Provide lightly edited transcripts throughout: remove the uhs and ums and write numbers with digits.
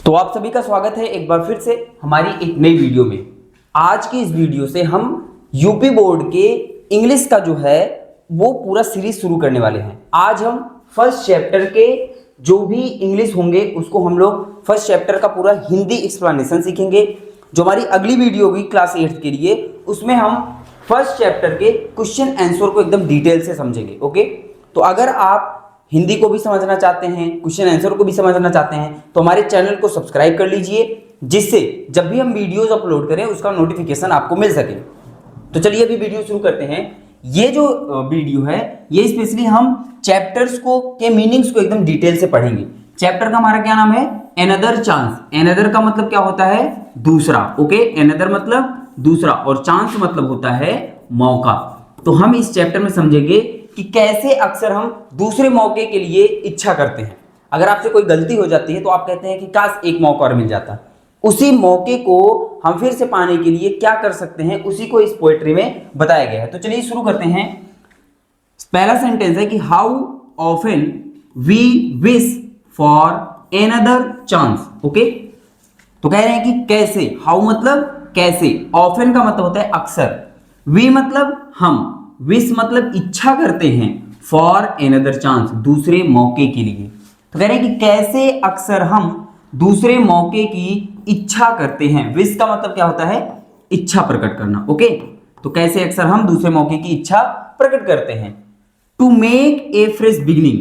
तो आप सभी का स्वागत है एक बार फिर से हमारी एक नई वीडियो में। आज की इस वीडियो से हम यूपी बोर्ड के इंग्लिश का जो है वो पूरा सीरीज शुरू करने वाले हैं। आज हम फर्स्ट चैप्टर के जो भी इंग्लिश होंगे उसको हम लोग फर्स्ट चैप्टर का पूरा हिंदी एक्सप्लेनेशन सीखेंगे। जो हमारी अगली वीडियो होगी क्लास 8 के लिए, उसमें हम फर्स्ट चैप्टर के क्वेश्चन आंसर को एकदम डिटेल से समझेंगे। ओके, तो अगर आप हिंदी को भी समझना चाहते हैं, क्वेश्चन आंसर को भी समझना चाहते हैं, तो हमारे चैनल को सब्सक्राइब कर लीजिए, जिससे जब भी हम वीडियोस अपलोड करें उसका नोटिफिकेशन आपको मिल सके। तो चलिए अभी वीडियो शुरू करते हैं। ये जो वीडियो है ये स्पेशली हम चैप्टर्स को के मीनिंग्स को एकदम डिटेल से पढ़ेंगे। चैप्टर का हमारा क्या नाम है? Another chance. एनदर का मतलब क्या होता है? दूसरा। ओके, एनदर मतलब दूसरा और चांस मतलब होता है मौका। तो हम इस चैप्टर में समझेंगे कि कैसे अक्सर हम दूसरे मौके के लिए इच्छा करते हैं। अगर आपसे कोई गलती हो जाती है तो आप कहते हैं कि काश एक मौका और मिल जाता। उसी मौके को हम फिर से पाने के लिए क्या कर सकते हैं, उसी को इस पोएट्री में बताया गया है। तो चलिए शुरू करते हैं। पहला सेंटेंस है कि how often we wish for another chance. Okay, तो कह रहे हैं कि कैसे। हाउ मतलब कैसे, ऑफन का मतलब होता है अक्सर, वी मतलब हम, विश मतलब इच्छा करते हैं, फॉर एनदर चांस दूसरे मौके के लिए। तो कह रहे हैं कि कैसे अक्सर हम दूसरे मौके की इच्छा करते हैं। विश का मतलब क्या होता है? इच्छा प्रकट करना। ओके, तो कैसे अक्सर हम दूसरे मौके की इच्छा प्रकट करते हैं। To make a fresh beginning,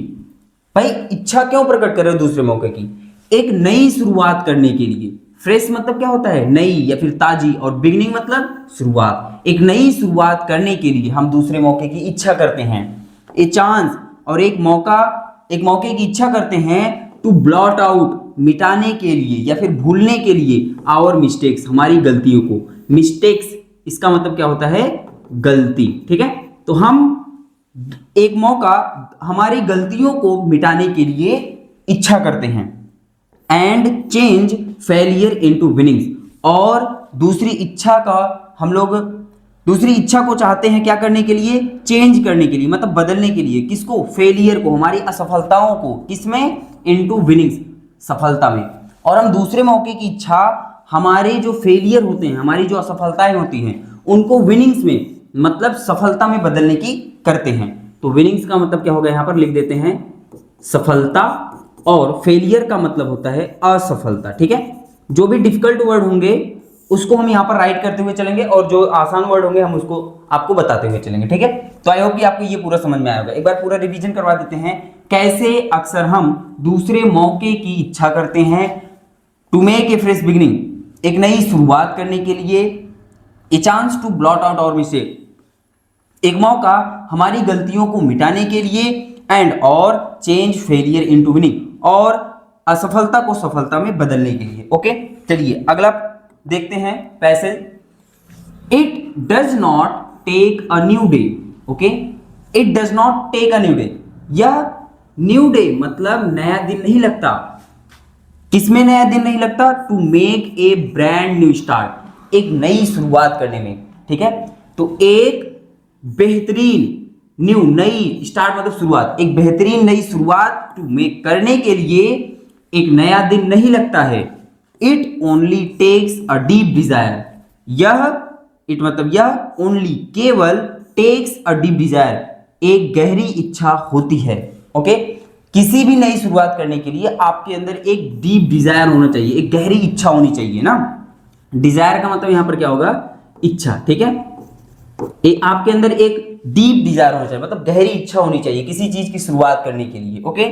भाई इच्छा क्यों प्रकट कर रहे हो दूसरे मौके की? एक नई शुरुआत करने के लिए। फ्रेश मतलब क्या होता है? नई या फिर ताजी, और बिगिनिंग मतलब शुरुआत। एक नई शुरुआत करने के लिए हम दूसरे मौके की इच्छा करते हैं। ए चांस, और एक मौके की इच्छा करते हैं। टू ब्लॉट आउट, मिटाने के लिए या फिर भूलने के लिए, आवर मिस्टेक्स, हमारी गलतियों को। मिस्टेक्स इसका मतलब क्या होता है? गलती। ठीक है, तो हम एक मौका हमारी गलतियों को मिटाने के लिए इच्छा करते हैं। And change failure into winnings, और दूसरी इच्छा को चाहते हैं क्या करने के लिए? चेंज करने के लिए, मतलब बदलने के लिए। किसको? फेलियर को, हमारी असफलताओं को। किसमें? इनटू विनिंग्स, सफलता में। और हम दूसरे मौके की इच्छा हमारे जो फेलियर होते हैं, हमारी जो असफलताएं होती हैं, उनको विनिंग्स में मतलब सफलता में बदलने की करते हैं। तो विनिंग्स का मतलब क्या होगा? यहां पर लिख देते हैं सफलता, और फेलियर का मतलब होता है असफलता। ठीक है, जो भी डिफिकल्ट वर्ड होंगे उसको हम यहाँ पर राइट करते हुए चलेंगे, और जो आसान वर्ड होंगे हम उसको आपको बताते हुए चलेंगे। ठीक है, तो आई होप कि आपको ये पूरा समझ में आया होगा। एक बार पूरा रिवीजन करवा देते हैं। कैसे अक्सर हम दूसरे मौके की इच्छा करते हैं। To make a fresh beginning, एक नई शुरुआत करने के लिए। A chance to blot out our mistake, एक मौका हमारी गलतियों को मिटाने के लिए। एंड और चेंज फेलियर इनटू विनिंग, और असफलता को सफलता में बदलने के लिए। ओके, चलिए अगला देखते हैं passage. It does not take a new day. Okay, it does not take a new day, यह न्यू डे मतलब नया दिन नहीं लगता। किसमें नया दिन नहीं लगता? To make a brand new start, एक नई शुरुआत करने में। ठीक है, तो एक बेहतरीन न्यू, नई, स्टार्ट मतलब शुरुआत, एक बेहतरीन नई शुरुआत टू मेक करने के लिए एक नया दिन नहीं लगता है। It only takes a deep desire, it मतलब यह ओनली केवल टेक्स अ डीप डिजायर, एक गहरी इच्छा होती है। ओके, किसी भी नई शुरुआत करने के लिए आपके अंदर एक डीप डिजायर होना चाहिए, एक गहरी इच्छा होनी चाहिए ना। डिजायर का मतलब यहां पर क्या होगा? इच्छा। ठीक है, आपके अंदर एक डीप डिजायर होना चाहिए, मतलब गहरी इच्छा होनी चाहिए किसी चीज की शुरुआत करने के लिए। ओके,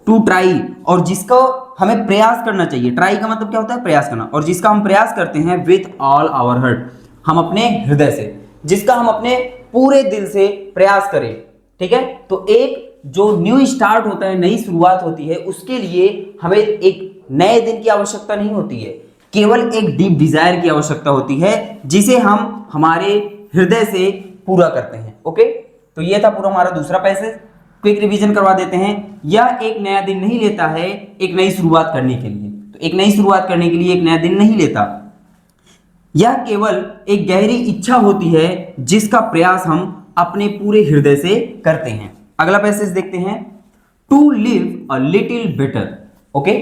टू ट्राई, और जिसको हमें प्रयास करना चाहिए। ट्राई का मतलब क्या होता है? प्रयास करना, और जिसका हम प्रयास करते हैं विथ ऑल आवर हार्ट, हम अपने हृदय से, जिसका हम अपने पूरे दिल से प्रयास करें। ठीक है, तो एक जो न्यू स्टार्ट होता है, नई शुरुआत होती है, उसके लिए हमें एक नए दिन की आवश्यकता नहीं होती है, केवल एक डीप डिजायर की आवश्यकता होती है, जिसे हम हमारे हृदय से पूरा करते हैं। ओके, तो ये था पूरा हमारा दूसरा पैसेज। क्विक रिवीजन करवा देते हैं। यह एक नया दिन नहीं लेता है एक नई शुरुआत करने के लिए, तो एक नई शुरुआत करने के लिए एक नया दिन नहीं लेता। यह केवल एक गहरी इच्छा होती है जिसका प्रयास हम अपने पूरे हृदय से करते हैं। अगला पैसेज देखते हैं। To live a little better. Okay,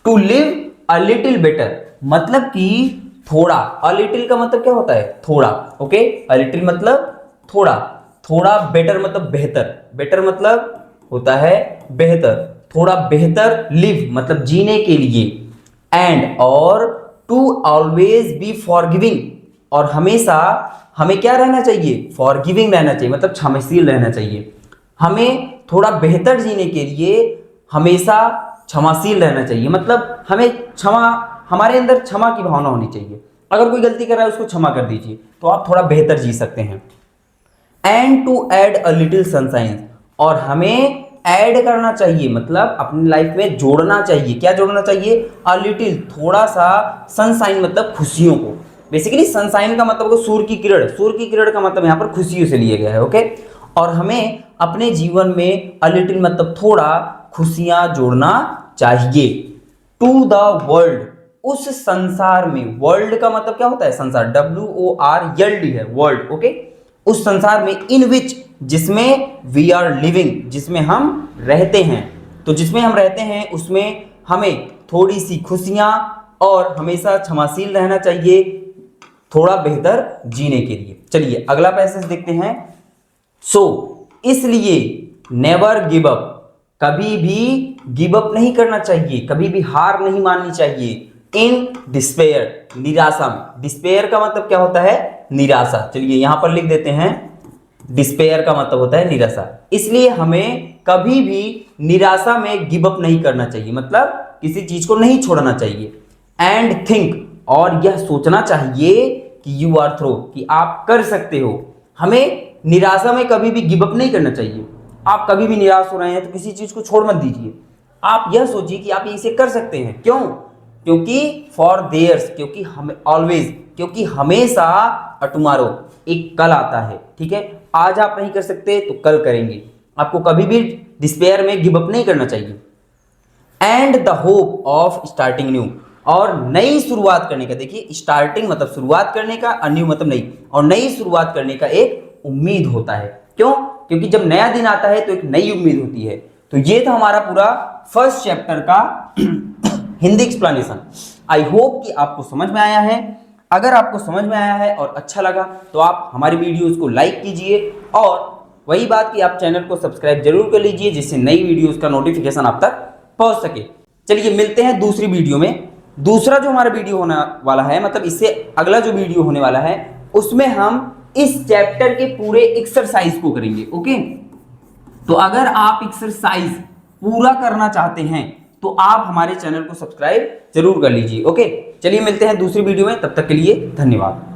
to live a little better मतलब कि थोड़ा, अ लिटिल का मतलब क्या होता है, थोड़ा, ओके, अ लिटिल मतलब थोड़ा, थोड़ा बेटर मतलब बेहतर, बेटर मतलब होता है बेहतर, थोड़ा बेहतर लिव मतलब जीने के लिए, एंड और टू ऑलवेज बी फॉरगिविंग और हमेशा हमें क्या रहना चाहिए, फॉरगिविंग रहना चाहिए मतलब क्षमाशील रहना चाहिए, हमें थोड़ा बेहतर जीने के लिए हमेशा क्षमाशील रहना चाहिए, मतलब हमें क्षमा, हमारे अंदर क्षमा की भावना होनी चाहिए, अगर कोई गलती कर रहा है उसको क्षमा कर दीजिए तो आप थोड़ा बेहतर जी सकते हैं। And to add a little sunshine और हमें ऐड करना चाहिए मतलब अपनी लाइफ में जोड़ना चाहिए, क्या जोड़ना चाहिए, अ लिटिल थोड़ा सा, सनशाइन मतलब खुशियों को, बेसिकली सनशाइन का मतलब सूर्य की किरण, सूर्य की किरण का मतलब यहाँ पर खुशियों से लिया गया है, ओके। और हमें अपने जीवन में अ लिटिल मतलब थोड़ा खुशियां जोड़ना चाहिए। टू द वर्ल्ड उस संसार में, वर्ल्ड का मतलब क्या होता है, संसार, WORLD है वर्ल्ड, ओके, उस संसार में, इन विच जिसमें वी आर लिविंग जिसमें हम रहते हैं, तो जिसमें हम रहते हैं उसमें हमें थोड़ी सी खुशियां और हमेशा क्षमाशील रहना चाहिए थोड़ा बेहतर जीने के लिए। चलिए अगला पैसेज देखते हैं। सो इसलिए नेवर गिव अप, कभी भी गिव अप नहीं करना चाहिए, कभी भी हार नहीं माननी चाहिए, इन डिस्पेयर निराशा में, डिस्पेयर का मतलब क्या होता है, निराशा, चलिए यहां पर लिख देते हैं, डिस्पेयर का मतलब होता है निराशा, इसलिए हमें कभी भी निराशा में गिव अप नहीं करना चाहिए मतलब किसी चीज को नहीं छोड़ना चाहिए। एंड थिंक और यह सोचना चाहिए कि यू आर थ्रो कि आप कर सकते हो, हमें निराशा में कभी भी गिव अप नहीं करना चाहिए, आप कभी भी निराश हो रहे हैं तो किसी चीज को छोड़ मत दीजिए, आप यह सोचिए कि आप इसे कर सकते हैं, क्यों, क्योंकि फॉर देयर्स क्योंकि हमें ऑलवेज क्योंकि हमेशा, टुमारो एक कल आता है, ठीक है, आज आप नहीं कर सकते तो कल करेंगे, आपको कभी भी डिस्पेयर में गिव अप नहीं करना चाहिए। And the hope of starting new और नई शुरुआत करने का, देखिए स्टार्टिंग मतलब शुरुआत करने का, न्यू मतलब नई, और नई शुरुआत करने का एक उम्मीद होता है, क्यों, क्योंकि जब नया दिन आता है तो एक नई उम्मीद होती है। तो ये था हमारा पूरा फर्स्ट चैप्टर का हिंदी एक्सप्लेनेशन। आई होप कि आपको समझ में आया है, अगर आपको समझ में आया है और अच्छा लगा तो आप हमारी वीडियोस को लाइक कीजिए और वही बात कि आप चैनल को सब्सक्राइब जरूर कर लीजिए जिससे नई वीडियोस का नोटिफिकेशन आप तक पहुंच सके। चलिए मिलते हैं दूसरी वीडियो में। दूसरा जो हमारा वीडियो होने वाला है मतलब इससे अगला जो वीडियो होने वाला है उसमें हम इस चैप्टर के पूरे एक्सरसाइज को करेंगे, ओके। तो अगर आप एक्सरसाइज पूरा करना चाहते हैं तो आप हमारे चैनल को सब्सक्राइब जरूर कर लीजिए, ओके। चलिए मिलते हैं दूसरी वीडियो में, तब तक के लिए धन्यवाद।